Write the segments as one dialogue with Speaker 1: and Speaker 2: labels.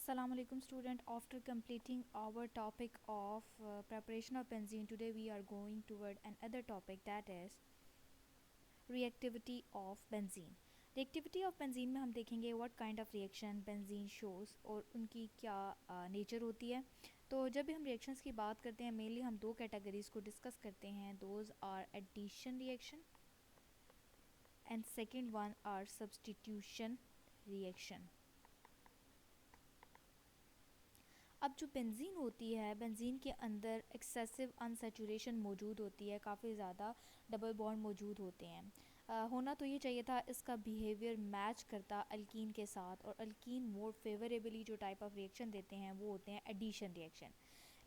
Speaker 1: Assalamu alaikum student. After completing our topic of preparation of benzene, today we are going toward another topic, that is reactivity of benzene. Reactivity of benzene में हम देखेंगे what kind of reaction benzene shows और उनकी क्या nature होती है। तो जब भी हम रिएक्शंस की बात करते हैं मेनली हम दो कैटेगरीज को डिस्कस करते हैं, those are addition reaction and second one are substitution reaction. अब जो बेंजीन होती है, बेंजीन के अंदर एक्सेसिव अनसेचुरेशन मौजूद होती है, काफ़ी ज़्यादा डबल बॉन्ड मौजूद होते हैं। होना तो ये चाहिए था, इसका बिहेवियर मैच करता अल्कीन के साथ, और अल्कीन मोर फेवरेबली जो टाइप ऑफ रिएक्शन देते हैं वो होते हैं एडिशन रिएक्शन।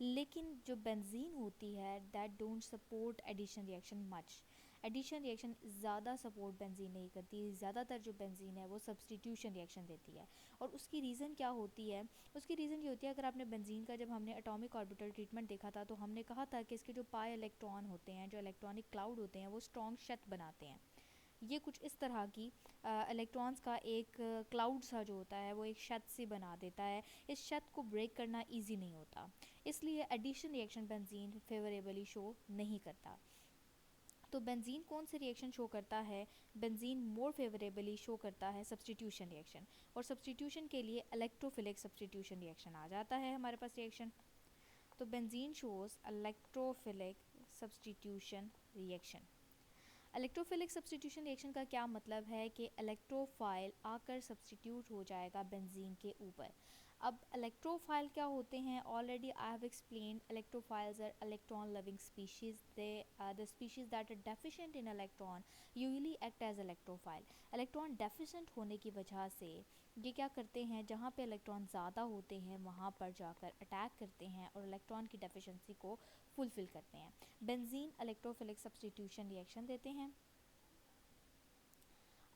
Speaker 1: लेकिन जो बेंजीन होती है that don't support addition reaction much. Addition reaction ज़्यादा सपोर्ट बेंजीन नहीं करती, ज़्यादातर जो बेंजीन है वो सब्सटीट्यूशन रिएक्शन देती है। और उसकी रीज़न क्या होती है? उसकी रीज़न ये होती है, अगर आपने बेंजीन का जब हमने एटॉमिक ऑर्बिटल ट्रीटमेंट देखा था तो हमने कहा था कि इसके जो पाई इलेक्ट्रॉन होते हैं, जो इलेक्ट्रॉनिक क्लाउड होते हैं, वो स्ट्रॉन्ग शेथ बनाते हैं। ये कुछ इस तरह की इलेक्ट्रॉन्स का एक क्लाउड सा जो होता है वो एक शेथ से बना देता है। इस शेथ को ब्रेक करना ईजी नहीं होता, इसलिए addition reaction benzene favourably show नहीं करता। तो बेंजीन कौन से रिएक्शन शो करता है? बेंजीन मोर फेवरेबली शो करता है सब्सटीट्यूशन रिएक्शन, और सब्सटीट्यूशन के लिए इलेक्ट्रोफिलिक सब्सटीट्यूशन रिएक्शन आ जाता है हमारे पास रिएक्शन। तो benzene shows electrophilic substitution reaction. Electrophilic substitution reaction का क्या मतलब है कि इलेक्ट्रोफाइल आकर सब्सटीट्यूट हो जाएगा बेंजीन के ऊपर। अब इलेक्ट्रोफाइल क्या होते हैं? Already I have explained, electrophiles are electron loving species. They are the species that are deficient in electron usually act as electrophile. Electron deficient होने की वजह से ये क्या करते हैं, जहाँ पे इलेक्ट्रॉन ज़्यादा होते हैं वहाँ पर जाकर अटैक करते हैं और इलेक्ट्रॉन की डेफिशिएंसी को फुलफ़िल करते हैं। बेंजीन इलेक्ट्रोफिलिक सब्सटीट्यूशन रिएक्शन देते हैं।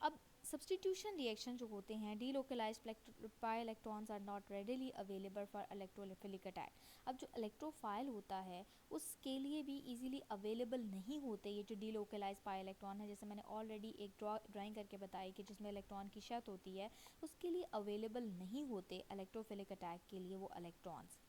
Speaker 1: अब सब्सटीट्यूशन रिएक्शन जो होते हैं, delocalized pi electrons are not readily available for electrophilic attack. अब जो इलेक्ट्रोफाइल होता है उसके लिए भी इजीली अवेलेबल नहीं होते ये जो डीलोकलाइज्ड पाई इलेक्ट्रॉन है। जैसे मैंने ऑलरेडी एक ड्राइंग करके बताई कि जिसमें इलेक्ट्रॉन की शेथ होती है, उसके लिए अवेलेबल नहीं होते इलेक्ट्रोफिलिक अटैक के लिए वो इलेक्ट्रॉन्स।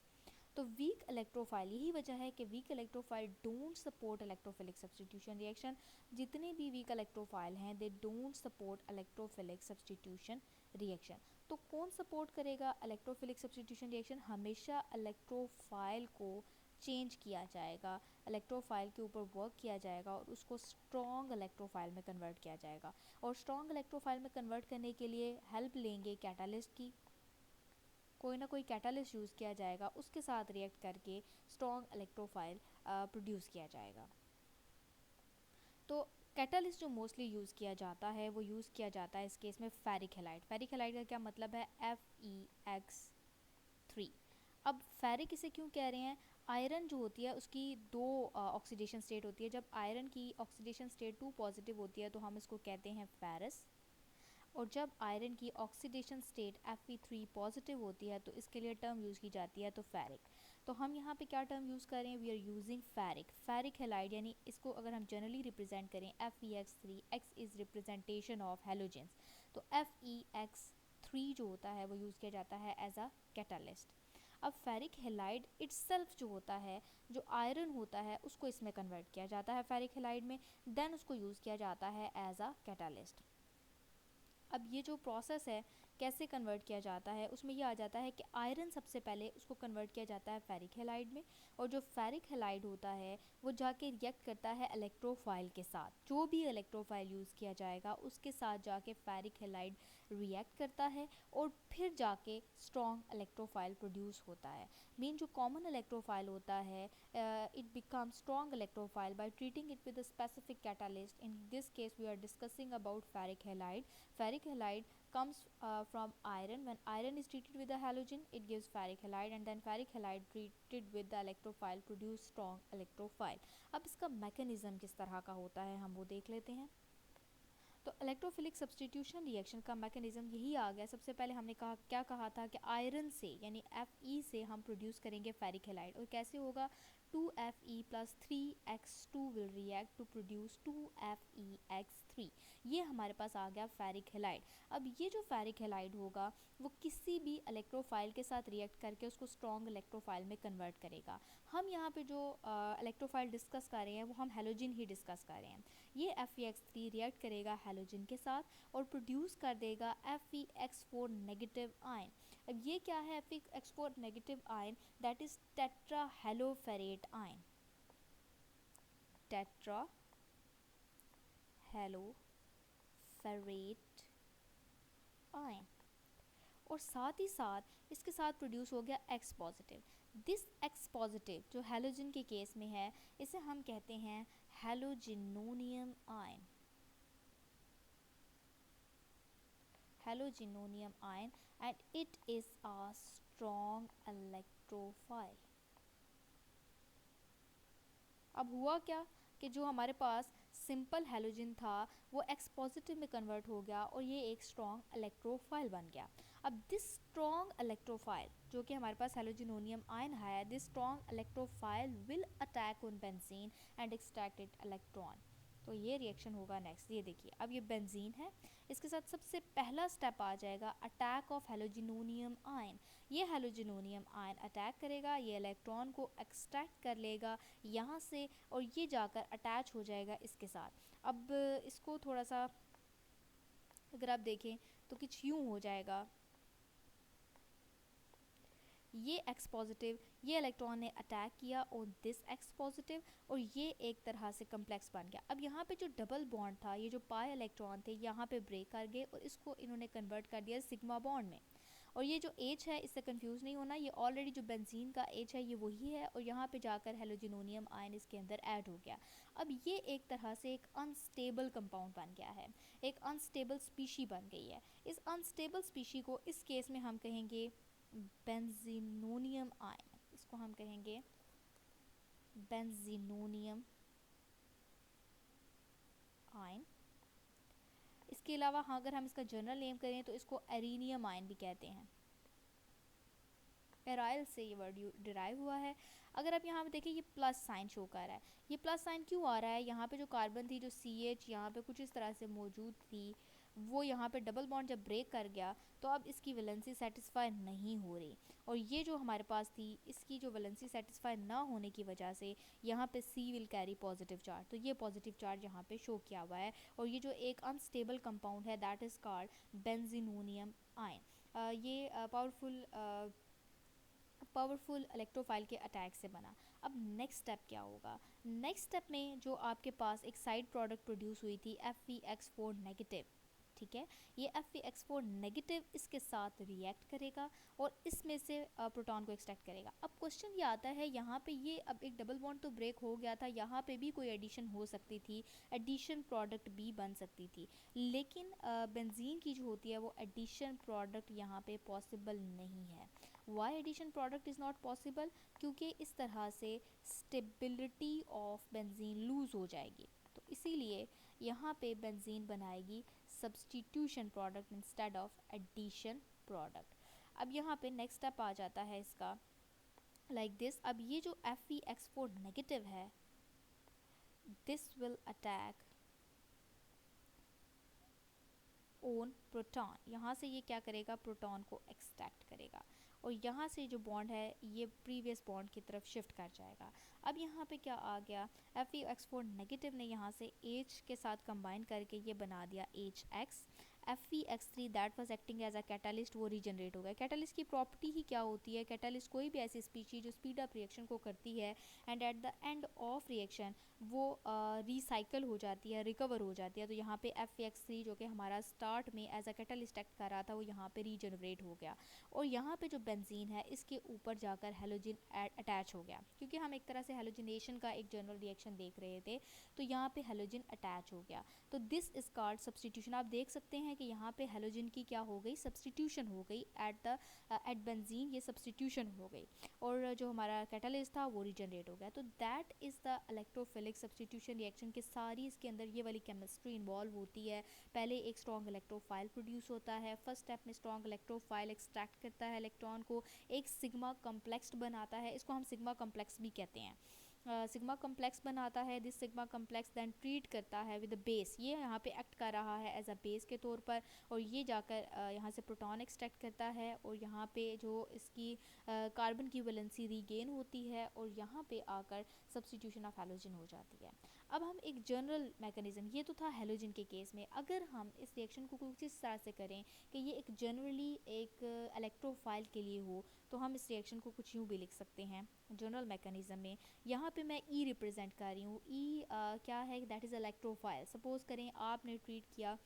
Speaker 1: तो वीक इलेक्ट्रोफाइल, यही वजह है कि weak electrophile don't support electrophilic substitution reaction. जितने भी वीक इलेक्ट्रोफाइल हैं they don't support electrophilic substitution reaction. तो कौन सपोर्ट करेगा इलेक्ट्रोफिलिक सब्सटीट्यूशन रिएक्शन? हमेशा इलेक्ट्रोफाइल को चेंज किया जाएगा, इलेक्ट्रोफाइल के ऊपर वर्क किया जाएगा और उसको स्ट्रॉन्ग इलेक्ट्रोफाइल में कन्वर्ट किया जाएगा। और स्ट्रॉन्ग इलेक्ट्रोफाइल में कन्वर्ट करने के लिए हेल्प लेंगे कैटालिस्ट की। कोई ना कोई कैटालिस्ट यूज़ किया जाएगा, उसके साथ रिएक्ट करके स्ट्रॉन्ग इलेक्ट्रोफाइल प्रोड्यूस किया जाएगा। तो कैटालिस्ट जो मोस्टली यूज़ किया जाता है वो यूज़ किया जाता है इस केस में फेरिक हैलाइड। फेरिक हैलाइड का क्या मतलब है? Fex3। अब फेरिक इसे क्यों कह रहे हैं? आयरन जो होती है उसकी दो ऑक्सीडेशन स्टेट होती है। जब आयरन की ऑक्सीडेशन स्टेट 2 पॉजिटिव होती है तो हम इसको कहते हैं फेरस, और जब आयरन की ऑक्सीडेशन स्टेट Fe3 पॉजिटिव होती है तो इसके लिए टर्म यूज़ की जाती है तो फेरिक। तो हम यहाँ पे क्या टर्म यूज़ करें? We are using ferric. Ferric halide, यानी इसको अगर हम जनरली रिप्रेजेंट करें Fex3, X is representation of halogens, तो Fex3 जो होता है वो यूज़ किया जाता है एज अ कैटालिस्ट। अब फेरिक हैलाइड इट्सेल्फ जो होता है, जो आयरन होता है उसको इसमें कन्वर्ट किया जाता है फेरिक हैलाइड में, देन उसको यूज़ किया जाता है एज अ कैटालिस्ट। अब ये जो प्रोसेस है कैसे कन्वर्ट किया जाता है, उसमें ये आ जाता है कि आयरन सबसे पहले उसको कन्वर्ट किया जाता है फेरिक हैलाइड में, और जो फेरिक हैलाइड होता है वो जाके रिएक्ट करता है इलेक्ट्रोफाइल के साथ। जो भी इलेक्ट्रोफाइल यूज़ किया जाएगा उसके साथ जाके फेरिक हैलाइड रिएक्ट करता है और फिर जाके स्ट्रॉन्ग इलेक्ट्रोफाइल प्रोड्यूस होता है। मीन जो कॉमन इलेक्ट्रोफाइल होता है it become strong electrophile by treating it with a specific catalyst. In this case we are discussing about ferric halide. Ferric halide comes from iron. When iron is treated with a halogen, it gives ferric halide, and then ferric halide treated with the electrophile produce strong electrophile. अब इसका mechanism किस तरह का होता है हम वो देख लेते हैं। तो इलेक्ट्रोफिलिक सब्सटीट्यूशन रिएक्शन का मैकेनिज्म यही आ गया। सबसे पहले हमने कहा था कि आयरन से यानी Fe से हम प्रोड्यूस करेंगे फेरिक हैलाइड, और कैसे होगा? 2Fe plus 3x2 will react to produce 2FeX3। ये हमारे पास आ गया फेरिक हैलाइड। अब ये जो फेरिक हैलाइड होगा वो किसी भी इलेक्ट्रोफाइल के साथ रिएक्ट करके उसको स्ट्रॉन्ग इलेक्ट्रोफाइल में कन्वर्ट करेगा। हम यहाँ पे जो इलेक्ट्रोफाइल डिस्कस कर रहे हैं वो हम हैलोजन ही डिस्कस कर रहे हैं। ये Fex3 रिएक्ट करेगा हैलोजन के साथ और प्रोड्यूस कर देगा Fex4 नेगेटिव आयन। अब ये क्या है Fex4 negative ion? That is tetra haloferrate ion. Tetra haloferrate ion. और साथ ही साथ इसके साथ प्रोड्यूस हो गया X positive. This X positive जो हैलोजन के केस में है इसे हम कहते हैं halogenonium ion. Halogenonium ion and it is a strong electrophile. अब हुआ क्या कि जो हमारे पास सिंपल हैलोजन था वो X पॉजिटिव में कन्वर्ट हो गया और ये एक स्ट्रॉन्ग इलेक्ट्रोफाइल बन गया। अब दिस स्ट्रॉन्ग इलेक्ट्रोफाइल जो कि हमारे पास हैलोजिनोनियम आयन है, this strong electrophile will attack on benzene and extract it electron. तो ये रिएक्शन होगा नेक्स्ट। ये देखिए अब ये बेंजीन है, इसके साथ सबसे पहला स्टेप आ जाएगा अटैक ऑफ हैलोजिनोनियम आयन। ये हैलोजिनोनियम आयन अटैक करेगा, ये इलेक्ट्रॉन को एक्सट्रैक्ट कर लेगा यहाँ से और ये जाकर अटैच हो जाएगा इसके साथ। अब इसको थोड़ा सा अगर आप देखें तो कुछ यूँ हो जाएगा, ये X पॉजिटिव, ये इलेक्ट्रॉन ने अटैक किया ऑन दिस X पॉजिटिव और ये एक तरह से कम्प्लेक्स बन गया। अब यहाँ पे जो डबल बॉन्ड था, ये जो पाई इलेक्ट्रॉन थे यहाँ पे ब्रेक कर गए और इसको इन्होंने कन्वर्ट कर दिया सिग्मा बॉन्ड में। और ये जो H है इससे कंफ्यूज नहीं होना, ये ऑलरेडी जो बेंजीन का H है ये वही है और यहाँ पे जाकर हैलोजिनोनियम आयन इसके अंदर ऐड हो गया। अब ये एक तरह से एक अनस्टेबल कंपाउंड बन गया है, एक अनस्टेबल स्पीशी बन गई है। इस अनस्टेबल स्पीशी को इस केस में हम कहेंगे बेंजीनोनियम आयन। इसको हम कहेंगे बेंजीनोनियम आयन। इसके अलावा हाँ अगर हम इसका जनरल नेम करें तो इसको एरीनियम आयन भी कहते हैं। एराइल से ये वर्ड डिराइव हुआ है। अगर आप यहाँ पे देखें ये प्लस साइन शो कर रहा है, ये प्लस साइन क्यों आ रहा है? यहाँ पे जो कार्बन थी जो CH यहाँ पे कुछ इस तरह से मौजूद थी, वो यहाँ पे डबल बॉन्ड जब ब्रेक कर गया तो अब इसकी वैलेंसी सेटिस्फाई नहीं हो रही और ये जो हमारे पास थी इसकी जो वैलेंसी सेटिस्फाई ना होने की वजह से यहाँ पे C will carry positive charge. तो ये पॉजिटिव चार्ज यहाँ पे शो किया हुआ है और ये जो एक अनस्टेबल कंपाउंड है दैट इज़ कॉल्ड बेंजीनोनियम आयन। ये पावरफुल इलेक्ट्रोफाइल के अटैक से बना। अब नेक्स्ट स्टेप क्या होगा? नेक्स्ट स्टेप में जो आपके पास एक साइड प्रोडक्ट प्रोड्यूस हुई थी Fex4 नेगेटिव, ठीक है, ये Fex4 नेगेटिव इसके साथ रिएक्ट करेगा और इसमें से प्रोटॉन को एक्सट्रैक्ट करेगा। अब क्वेश्चन ये आता है यहाँ पे ये अब एक डबल बॉन्ड तो ब्रेक हो गया था, यहाँ पे भी कोई एडिशन हो सकती थी, एडिशन प्रोडक्ट भी बन सकती थी, लेकिन बेंजीन की जो होती है वो एडिशन प्रोडक्ट यहाँ पे पॉसिबल नहीं है। Why addition product is not possible? क्योंकि इस तरह से स्टेबिलिटी ऑफ बेंजीन लूज़ हो जाएगी, तो इसीलिए यहाँ पे बेंजीन बनाएगी substitution product instead of addition product. अब यहाँ पे नेक्स्ट स्टेप आ जाता है इसका लाइक दिस। अब ये जो Fex4 नेगेटिव है this will attack on proton. यहाँ से ये क्या करेगा? प्रोटॉन को एक्सट्रैक्ट करेगा और यहाँ से जो बॉन्ड है ये प्रीवियस बॉन्ड की तरफ शिफ्ट कर जाएगा। अब यहाँ पे क्या आ गया? Fex4 नेगेटिव ने यहाँ से H के साथ कंबाइन करके ये बना दिया HX। Fex3 that was acting as a catalyst, वो रीजनरेट हो गया। कैटालिस्ट की प्रॉपर्टी ही क्या होती है? कैटालिस्ट कोई भी ऐसी स्पीशी जो स्पीड अप रिएक्शन को करती है and eight the end of reaction वो रिसाइकल हो जाती है, रिकवर हो जाती है। तो यहाँ पे Fex3 जो कि हमारा स्टार्ट में एज अ कैटालिस्ट एक्ट कर रहा था वो यहाँ पे रीजनरेट हो गया और यहाँ पे जो बेंजीन है इसके ऊपर जाकर हैलोजन अटैच हो गया, क्योंकि हम एक तरह से हैलोजिनेशन का एक जनरल रिएक्शन देख रहे थे, तो यहाँ पे हैलोजन अटैच हो गया। तो दिस इज कॉल्ड सब्सटीट्यूशन। आप देख सकते हैं कि यहाँ पे हैलोजन की क्या हो गई? सब्सटीट्यूशन हो गई। एट बेंजीन ये सब्सटीट्यूशन हो गई और जो हमारा कैटालिस्ट था वो रीजनरेट हो गया। तो that is the electrophilic electrophilic substitution reaction के सारी इसके अंदर ये वाली केमिस्ट्री इन्वॉल्व होती है। पहले एक स्ट्रॉन्ग इलेक्ट्रोफाइल प्रोड्यूस होता है, फर्स्ट स्टेप में स्ट्रॉन्ग इलेक्ट्रोफाइल एक्सट्रैक्ट करता है इलेक्ट्रॉन को, एक सिग्मा कम्प्लेक्स बनाता है, इसको हम सिग्मा कम्प्लेक्स भी कहते हैं। सिग्मा कम्प्लेक्स बनाता है, this sigma complex then treat करता है विद द बेस, ये यहाँ पे एक्ट कर रहा है एज अ बेस के तौर पर, और ये जाकर यहाँ से प्रोटॉन एक्सट्रैक्ट करता है और यहाँ पे जो इसकी कार्बन की वैलेंसी रीगेन होती है और यहाँ पे आकर सब्स्टिट्यूशन ऑफ हैलोजन हो जाती है। अब हम एक जनरल मैकेनिज़्म, ये तो था हैलोजन के केस में, अगर हम इस रिएक्शन को कुछ इस तरह से करें कि ये एक जनरली एक इलेक्ट्रोफाइल के लिए हो, तो हम इस रिएक्शन को कुछ यूँ भी लिख सकते हैं जनरल मैकेनिज़्म में। यहाँ पे मैं ई रिप्रेजेंट कर रही हूँ, ई क्या है, दैट इज़ इलेक्ट्रोफाइल। सपोज़ करें आपने ट्रीट किया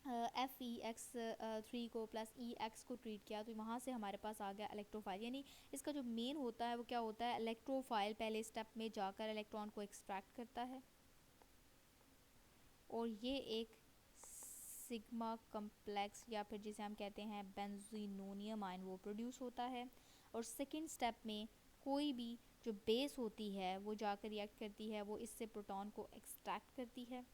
Speaker 1: FeX3 को प्लस EX को ट्रीट किया, तो वहाँ से हमारे पास आ गया इलेक्ट्रोफाइल, यानी इसका जो मेन होता है वो क्या होता है, इलेक्ट्रोफाइल पहले स्टेप में जाकर इलेक्ट्रॉन को एक्सट्रैक्ट करता है और ये एक सिग्मा कम्प्लेक्स या फिर जिसे हम कहते हैं बेंजीनोनियम आयन वो प्रोड्यूस होता है, और सेकेंड स्टेप में कोई भी जो बेस होती है वो जाकर रिएक्ट करती है, वो इससे प्रोटॉन को एक्सट्रैक्ट करती है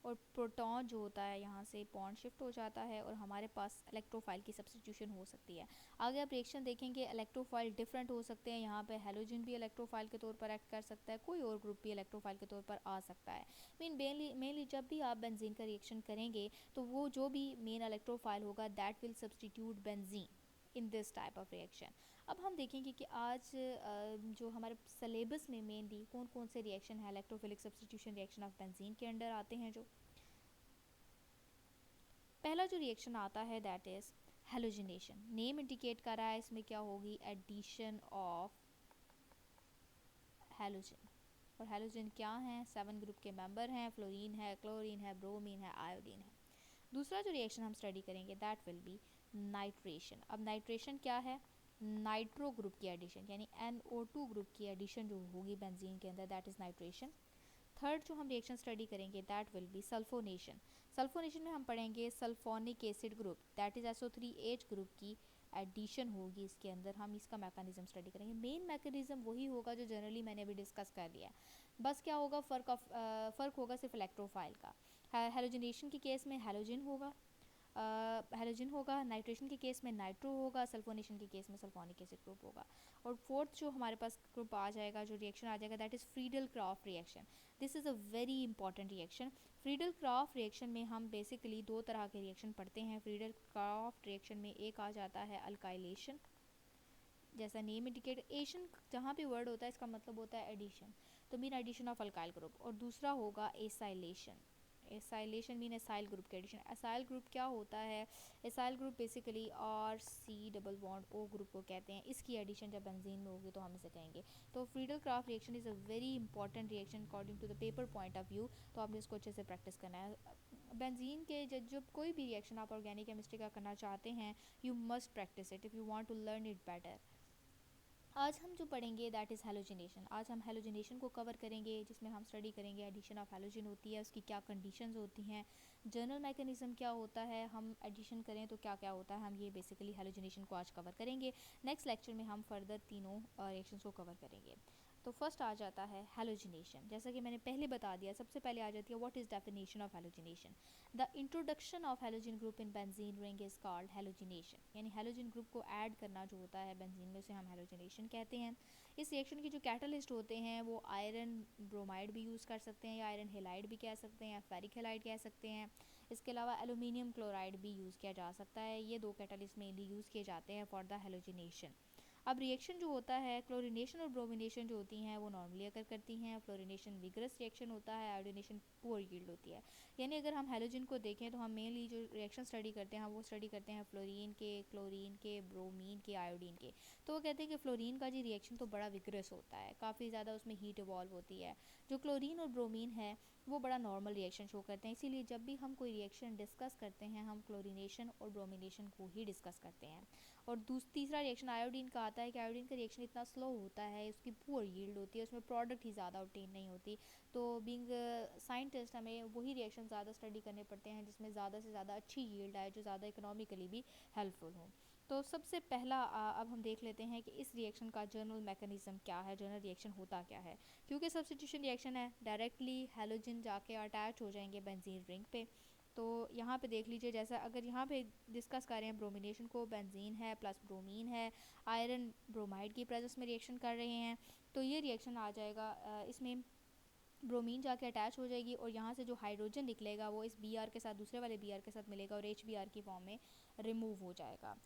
Speaker 1: और प्रोटॉन जो होता है यहाँ से बॉन्ड शिफ्ट हो जाता है और हमारे पास इलेक्ट्रोफाइल की सब्स्टिट्यूशन हो सकती है। आगे आप रिएक्शन देखेंगे, इलेक्ट्रोफाइल डिफरेंट हो सकते हैं, यहाँ पे हैलोजन भी इलेक्ट्रोफाइल के तौर पर एक्ट कर सकता है, कोई और ग्रुप भी इलेक्ट्रोफाइल के तौर पर आ सकता है। मेनली जब भी आप बेंजीन का रिएक्शन करेंगे तो वो जो भी मेन इलेक्ट्रोफाइल होगा that will substitute benzene in this type of reaction. अब हम देखेंगे कि आज जो हमारे सिलेबस में मेनली कौन कौन से रिएक्शन है electrophilic substitution reaction of benzene के अंडर आते हैं। जो पहला जो रिएक्शन आता है that is halogenation, name indicate कर रहा है इसमें क्या होगी, एडिशन ऑफ हैलोजन। और हैलोजन क्या हैं, 7 ग्रुप के मेंबर हैं, फ्लोरीन है, क्लोरीन है, ब्रोमीन है, आयोडीन है। दूसरा जो रिएक्शन हम स्टडी करेंगे दैट विल बी नाइट्रेशन। अब नाइट्रेशन क्या है, नाइट्रो ग्रुप की एडिशन, यानी NO2 ग्रुप की एडिशन जो होगी बेंजीन के अंदर, दैट इज़ नाइट्रेशन। थर्ड जो हम रिएक्शन स्टडी करेंगे that will be sulphonation. Sulphonation में हम पढ़ेंगे sulphonic acid group, that is SO3H group की एडिशन होगी इसके अंदर, हम इसका मैकेनिज्म स्टडी करेंगे। मेन मैकेनिज्म वही होगा जो जनरली मैंने अभी डिस्कस कर लिया है, बस क्या होगा, फ़र्क होगा सिर्फ इलेक्ट्रोफाइल का। हैलोजिनेशन के केस में हैलोजन होगा, नाइट्रेशन के केस में नाइट्रो होगा, सल्फोनेशन के केस में सल्फोनिक एसिड ग्रुप होगा। और फोर्थ जो हमारे पास ग्रुप आ जाएगा, जो रिएक्शन आ जाएगा that is Friedel Crafts reaction. This is a very important reaction. Friedel Crafts reaction में हम बेसिकली दो तरह के रिएक्शन पढ़ते हैं। फ्रीडल क्राफ्ट रिएक्शन में एक आ जाता है अल्काइलेशन, जैसा नेम इंडिकेट, एशन जहाँ भी वर्ड होता है इसका मतलब होता है एडिशन, तो mean addition of alkyl group. और दूसरा होगा acylation, acylation mean acyl group के एडिशन। एसाइल ग्रुप क्या होता है, acyl group basically RC double bond O group को कहते हैं, इसकी एडिशन जब बेंजीन में होगी तो हम इसे कहेंगे। तो Friedel Crafts reaction is a very important reaction according to the paper point of view, तो आपने इसको अच्छे से प्रैक्टिस करना है। बेंजीन के जब कोई भी रिएक्शन आप ऑर्गेनिक केमिस्ट्री का करना चाहते हैं, you must practise it if you want to learn it better. आज हम जो पढ़ेंगे दैट इज़ हैलोजिनेशन। आज हम हैलोजिनेशन को कवर करेंगे, जिसमें हम स्टडी करेंगे एडिशन ऑफ हैलोजन होती है, उसकी क्या कंडीशंस होती हैं, जनरल मैकेनिज्म क्या होता है, हम एडिशन करें तो क्या क्या होता है, हम ये बेसिकली हैलोजिनेशन को आज कवर करेंगे। नेक्स्ट लेक्चर में हम फर्दर तीनों रिएक्शंस को कवर करेंगे। तो फर्स्ट आ जाता है हैलोजिनेशन, जैसा कि मैंने पहले बता दिया, सबसे पहले आ जाती है what is definition of halogenation. The introduction of halogen group in benzene ring is called halogenation, यानी हैलोजन ग्रुप को ऐड करना जो होता है बेंजीन में, उसे हम हैलोजिनेशन कहते हैं। इस रिएक्शन के जो कैटलिस्ट होते हैं वो आयरन ब्रोमाइड भी यूज़ कर सकते हैं, या आयरन हेलाइड भी कह सकते हैं, या फेरिक हेलाइड कह सकते हैं। इसके अलावा एलुमिनियम क्लोराइड भी यूज़ किया जा सकता है। ये दो कैटलिस्ट मेनली यूज़ किए जाते हैं फॉर द हैलोजिनेशन। अब रिएक्शन जो होता है, क्लोरीनेशन और ब्रोमिनेशन जो होती हैं वो नॉर्मली अकर करती हैं। फ्लोरीनेशन विगरस रिएक्शन होता है, आयोडीनेशन पुअर यील्ड होती है। यानी अगर हम हैलोजन को देखें तो हम मेनली जो रिएक्शन स्टडी करते हैं वो स्टडी करते हैं फ्लोरीन के, क्लोरीन के, ब्रोमीन के, आयोडीन के। तो वो कहते हैं कि फ्लोरीन का जी रिएक्शन तो बड़ा विगरस होता है, काफ़ी ज़्यादा उसमें हीट इवॉल्व होती है। जो क्लोरीन और ब्रोमीन है वो बड़ा नॉर्मल रिएक्शन शो करते हैं, इसीलिए जब भी हम कोई रिएक्शन डिस्कस करते हैं हम क्लोरीनेशन और ब्रोमिनेशन को ही डिस्कस करते हैं। और तीसरा रिएक्शन आयोडीन का आता है कि आयोडीन का रिएक्शन इतना स्लो होता है, उसकी पुअर यील्ड होती है, उसमें प्रोडक्ट ही ज़्यादा ऑब्टेन नहीं होती। तो बीइंग साइंटिस्ट हमें वही रिएक्शन ज़्यादा स्टडी करने पड़ते हैं जिसमें ज़्यादा से ज़्यादा अच्छी यील्ड आए, जो ज़्यादा इकोनॉमिकली भी हेल्पफुल हो। तो सबसे पहला अब हम देख लेते हैं कि इस रिएक्शन का जर्नल मैकेनिज़्म क्या है, जर्नल रिएक्शन होता क्या है। क्योंकि सब्स्टिट्यूशन रिएक्शन है, डायरेक्टली हैलोजन जाके अटैच हो जाएंगे बेंजीन रिंग पे। तो यहाँ पे देख लीजिए, जैसा अगर यहाँ पे डिस्कस कर रहे हैं ब्रोमिनेशन को, बेंजीन है प्लस ब्रोमीन है, आयरन ब्रोमाइड की प्रेजेंस में रिएक्शन कर रहे हैं, तो ये रिएक्शन आ जाएगा, इसमें ब्रोमीन जाके अटैच हो जाएगी और यहाँ से जो हाइड्रोजन निकलेगा वो इस बी आर के साथ, दूसरे वाले बी आर के साथ मिलेगा और एच बी आर की फॉर्म में रिमूव हो जाएगा।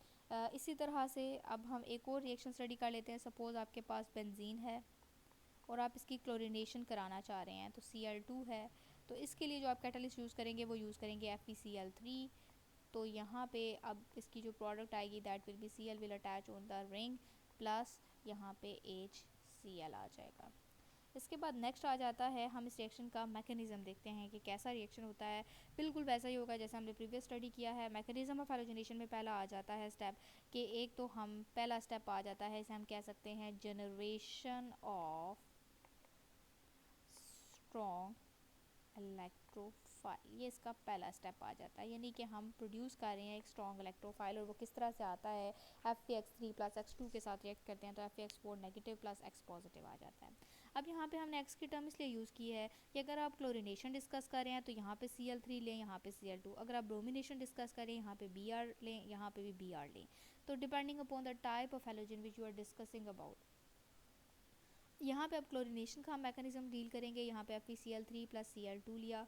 Speaker 1: इसी तरह से अब हम एक और रिएक्शन स्टडी कर लेते हैं। सपोज़ आपके पास बेंजीन है और आप इसकी क्लोरिनेशन कराना चाह रहे हैं, तो Cl2 है, तो इसके लिए जो आप कैटलिस्ट यूज़ करेंगे वो यूज़ करेंगे FeCl3। तो यहाँ पे अब इसकी जो प्रोडक्ट आएगी that will be Cl will attach on the ring plus यहाँ पे HCl आ जाएगा। इसके बाद नेक्स्ट आ जाता है, हम इस रिएक्शन का मैकेनिज़्म देखते हैं कि कैसा रिएक्शन होता है। बिल्कुल वैसा ही होगा जैसा हमने प्रीवियस स्टडी किया है। मैकेनिज़्म ऑफ हैलोजनेशन में पहला आ जाता है स्टेप कि एक तो हम पहला स्टेप आ जाता है, इसे हम कह सकते हैं जनरेशन ऑफ स्ट्रॉन्ग इलेक्ट्रोफाइल। ये इसका पहला स्टेप आ जाता है, यानी कि हम प्रोड्यूस कर रहे हैं एक स्ट्रॉन्ग इलेक्ट्रोफाइल। और वो किस तरह से आता है, FeX3 प्लस X2 के साथ रिएक्ट करते हैं तो FeX4 negative plus X positive आ जाता है। अब यहाँ पे हमने X की टर्म इसलिए यूज़ की है कि अगर आप क्लोरिनेशन डिस्कस कर रहे हैं तो यहाँ पे Cl3 लें, यहाँ पे Cl2। अगर आप ब्रोमिनेशन डिस्कस करें यहाँ पे Br लें, यहाँ पे भी Br लें। तो depending upon the type of halogen which you are discussing about, यहाँ पे अब क्लोरिनेशन का हम मैकेनिज्म डील करेंगे। यहाँ पे FeCl3 प्लस Cl2 लिया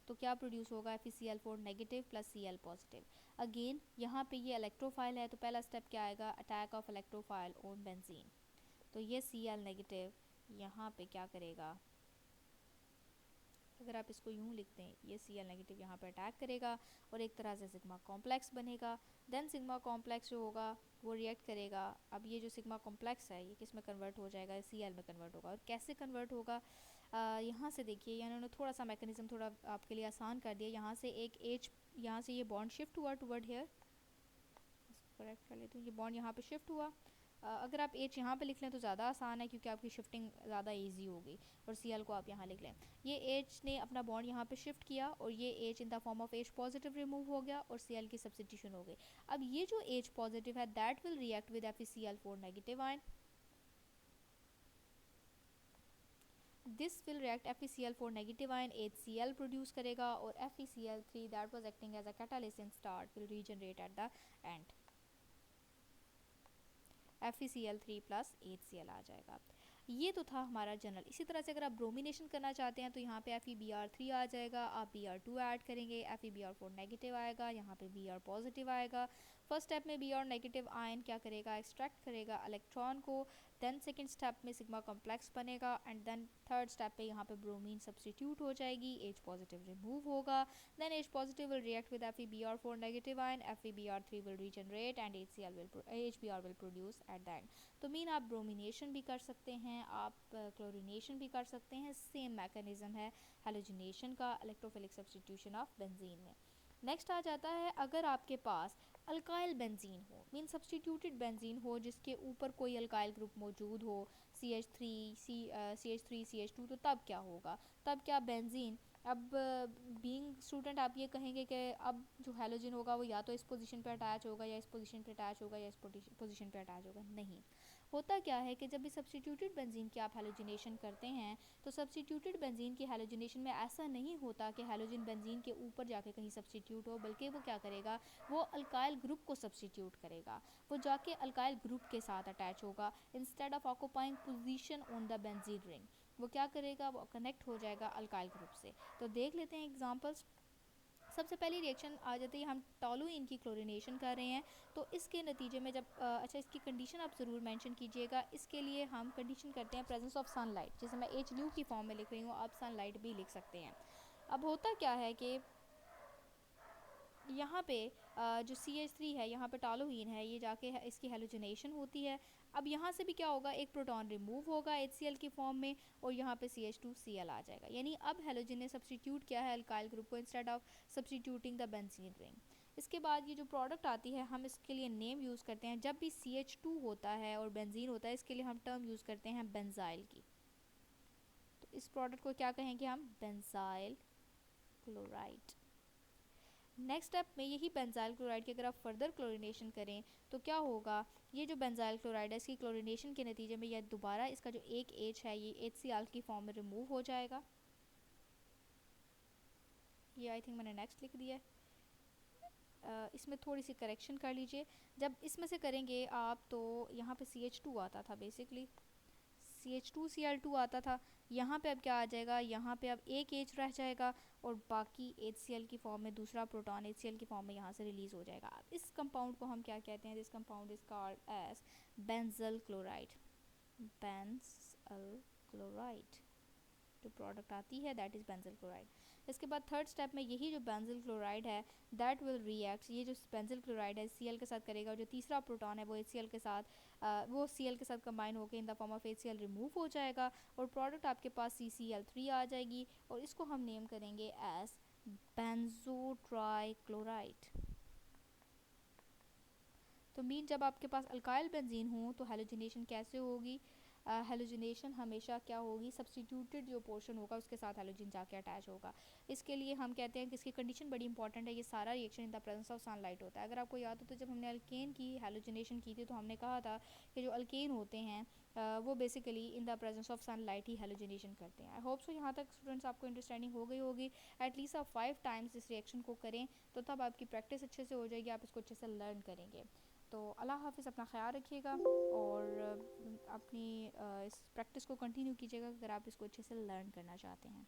Speaker 1: तो क्या प्रोड्यूस होगा, FeCl4 negative plus Cl positive. Again यहाँ पे ये इलेक्ट्रोफाइल है तो पहला स्टेप क्या आएगा, attack of electrophile on benzene. तो ये Cl नेगेटिव यहाँ पे क्या करेगा, अगर आप इसको यूँ लिख दें, ये Cl नेगेटिव यहाँ पे अटैक करेगा और एक तरह से सिग्मा कॉम्प्लेक्स बनेगा। देन सिग्मा कॉम्प्लेक्स जो होगा वो रिएक्ट करेगा। अब ये जो सिग्मा कॉम्प्लेक्स है ये किस में कन्वर्ट हो जाएगा, Cl में कन्वर्ट होगा। और कैसे कन्वर्ट होगा, यहाँ से देखिए, यहाँ उन्होंने थोड़ा सा मैकेनिज्म थोड़ा आपके लिए आसान कर दिया। यहाँ से एक H, यहाँ से ये बॉन्ड शिफ्ट हुआ टुवर्ड हेयर, इसको करेक्ट कर लेती हूँ, ये बॉन्ड यहाँ पे शिफ्ट हुआ। अगर आप H यहाँ पे लिख लें तो ज़्यादा आसान है क्योंकि आपकी शिफ्टिंग ज़्यादा इजी होगी, और Cl को आप यहाँ लिख लें। ये H ने अपना बॉन्ड यहाँ पे शिफ्ट किया और ये H in the form of H positive remove हो गया और Cl की सब्स्टिट्यूशन हो गई। अब ये जो H पॉजिटिव है that will react with FeCl4 negative ion, this will react FeCl4 negative ion HCl produce करेगा और FeCl3 that was acting as a catalyst in start will regenerate at the end, FeCl3 plus HCl आ जाएगा। ये तो था हमारा general. इसी तरह से अगर आप ब्रोमिनेशन करना चाहते हैं तो यहाँ पे FeBr3 आ जाएगा, आप Br2 ऐड करेंगे, FeBr4 नेगेटिव आएगा, यहाँ पे Br पॉजिटिव आएगा। फर्स्ट स्टेप में Br नेगेटिव आयन क्या करेगा, एक्सट्रैक्ट करेगा इलेक्ट्रॉन को। देन सेकेंड स्टेप में सिग्मा कॉम्प्लेक्स बनेगा एंड देन थर्ड स्टेप पे यहाँ पे ब्रोमीन सब्सटीट्यूट हो जाएगी, H पॉजिटिव रिमूव होगा। Then H positive will react with FeBr4 negative ion, FeBr3 will regenerate and HBr will produce at the end. तो mean आप bromination भी कर सकते हैं, आप क्लोरिनेशन भी कर सकते हैं। सेम मैकेनिज्म है हैलोजिनेशन का, इलेक्ट्रोफिलिक सब्स्टिट्यूशन ऑफ बेंजीन में। नेक्स्ट आ जाता है, अगर आपके पास अल्काइल बेंजीन हो, मीन सब्स्टिट्यूटेड बेंजीन हो जिसके ऊपर कोई अल्काइल ग्रुप मौजूद हो, CH3 CH2, तो तब क्या होगा, तब क्या बेंजीन, अब बीइंग स्टूडेंट आप ये कहेंगे कि अब जो हैलोजन होगा वो या तो इस पोजीशन पे अटैच होगा या इस पोजीशन पे अटैच होगा या इस पोजीशन पे अटैच होगा। नहीं, होता क्या है कि जब भी सब्स्टिट्यूटेड बेंजीन की आप हैलोजिनेशन करते हैं तो सब्स्टिट्यूटेड बेंजीन की हैलोजिनेशन में ऐसा नहीं होता कि हैलोजन बेंजीन के ऊपर जाके कहीं सब्स्टिट्यूट हो, बल्कि वो क्या करेगा, वो अल्काइल ग्रुप को सब्स्टिट्यूट करेगा, वो जाके अल्काइल ग्रुप के साथ अटैच होगा instead of occupying position on the benzene ring. वो क्या करेगा, वो कनेक्ट हो जाएगा अल्काइल ग्रुप से। तो देख लेते हैं एग्जांपल्स। सबसे पहली रिएक्शन आ जाती है, हम टॉलुइन की क्लोरिनेशन कर रहे हैं तो इसके नतीजे में जब अच्छा इसकी कंडीशन आप ज़रूर मेंशन कीजिएगा। इसके लिए हम कंडीशन करते हैं प्रेजेंस ऑफ सनलाइट, जैसे मैं एच न्यू की फॉर्म में लिख रही हूँ, आप सनलाइट भी लिख सकते हैं। अब होता क्या है कि यहाँ पे जो CH3 है, यहाँ पे टॉलुइन है, ये जाके इसकी हैलोजिनेशन होती है। अब यहाँ से भी क्या होगा, एक प्रोटॉन रिमूव होगा HCl की फॉर्म में और यहाँ पे CH2Cl आ जाएगा। यानी अब हैलोजन ने सब्स्टिट्यूट किया है अल्काइल ग्रुप को instead of substituting the benzene ring. इसके बाद ये जो प्रोडक्ट आती है हम इसके लिए नेम यूज़ करते हैं। जब भी CH2 होता है और बेंजीन होता है इसके लिए हम टर्म यूज़ करते हैं बेंजाइल की। तो इस प्रोडक्ट को क्या कहेंगे हम, बेंजाइल क्लोराइड। नेक्स्ट स्टेप में यही बेंजाइल क्लोराइड की अगर आप फर्दर क्लोरीनेशन करें तो क्या होगा, ये जो बेंजाइल क्लोराइड है इसकी क्लोरीनेशन के नतीजे में यह दोबारा इसका जो एक एच है ये HCl की फॉर्म में रिमूव हो जाएगा। ये आई थिंक मैंने नेक्स्ट लिख दिया है। इसमें थोड़ी सी करेक्शन कर लीजिए, जब इसमें से करेंगे आप तो यहाँ पे CH2 आता था बेसिकली, CH2Cl2 आता था। यहाँ पे अब क्या आ जाएगा, यहाँ पे अब एक H रह जाएगा और बाकी HCl की फॉर्म में दूसरा प्रोटॉन HCl की फॉर्म में यहाँ से रिलीज़ हो जाएगा। अब इस कंपाउंड को हम क्या कहते हैं, this compound is called as benzal chloride. Benzal chloride जो प्रोडक्ट आती है दैट इज़ बेंजल क्लोराइड। इसके बाद थर्ड स्टेप में यही जो बेंजल क्लोराइड है दैट विल रिएक्ट, ये जो बेंजल क्लोराइड है Cl के साथ करेगा और जो तीसरा प्रोटॉन है वो HCl के साथ वो Cl के साथ कंबाइन होकर in the form of HCl remove हो जाएगा और प्रोडक्ट आपके पास CCl3 आ जाएगी और इसको हम नेम करेंगे एज बेंजो ट्राइक्लोराइड। तो मीन जब आपके पास अल्काइल बेंजीन हो तो हेलोजिनेशन कैसे होगी, हेलोजिनेशन हमेशा क्या होगी, सब्सटीट्यूटेड जो पोर्शन होगा उसके साथ हेलोजन जाके अटैच होगा। इसके लिए हम कहते हैं कि इसकी कंडीशन बड़ी इंपॉर्टेंट है, ये सारा reaction in the presence of sunlight होता है। अगर आपको याद हो तो जब हमने अल्केन की हेलोजिनेशन की थी तो हमने कहा था कि जो अल्केन होते हैं वो basically in the presence of sunlight he halogenation करते हैं। आई होप सो यहाँ तक स्टूडेंट्स आपको अंडरस्टैंडिंग हो गई होगी। एटलीस्ट आप 5 टाइम्स इस रिएक्शन को करें तो तब आपकी प्रैक्टिस अच्छे से हो जाएगी, आप इसको अच्छे से लर्न करेंगे। तो अल्लाह हाफ़िज़, अपना ख्याल रखिएगा और अपनी इस प्रैक्टिस को कंटिन्यू कीजिएगा अगर आप इसको अच्छे से लर्न करना चाहते हैं।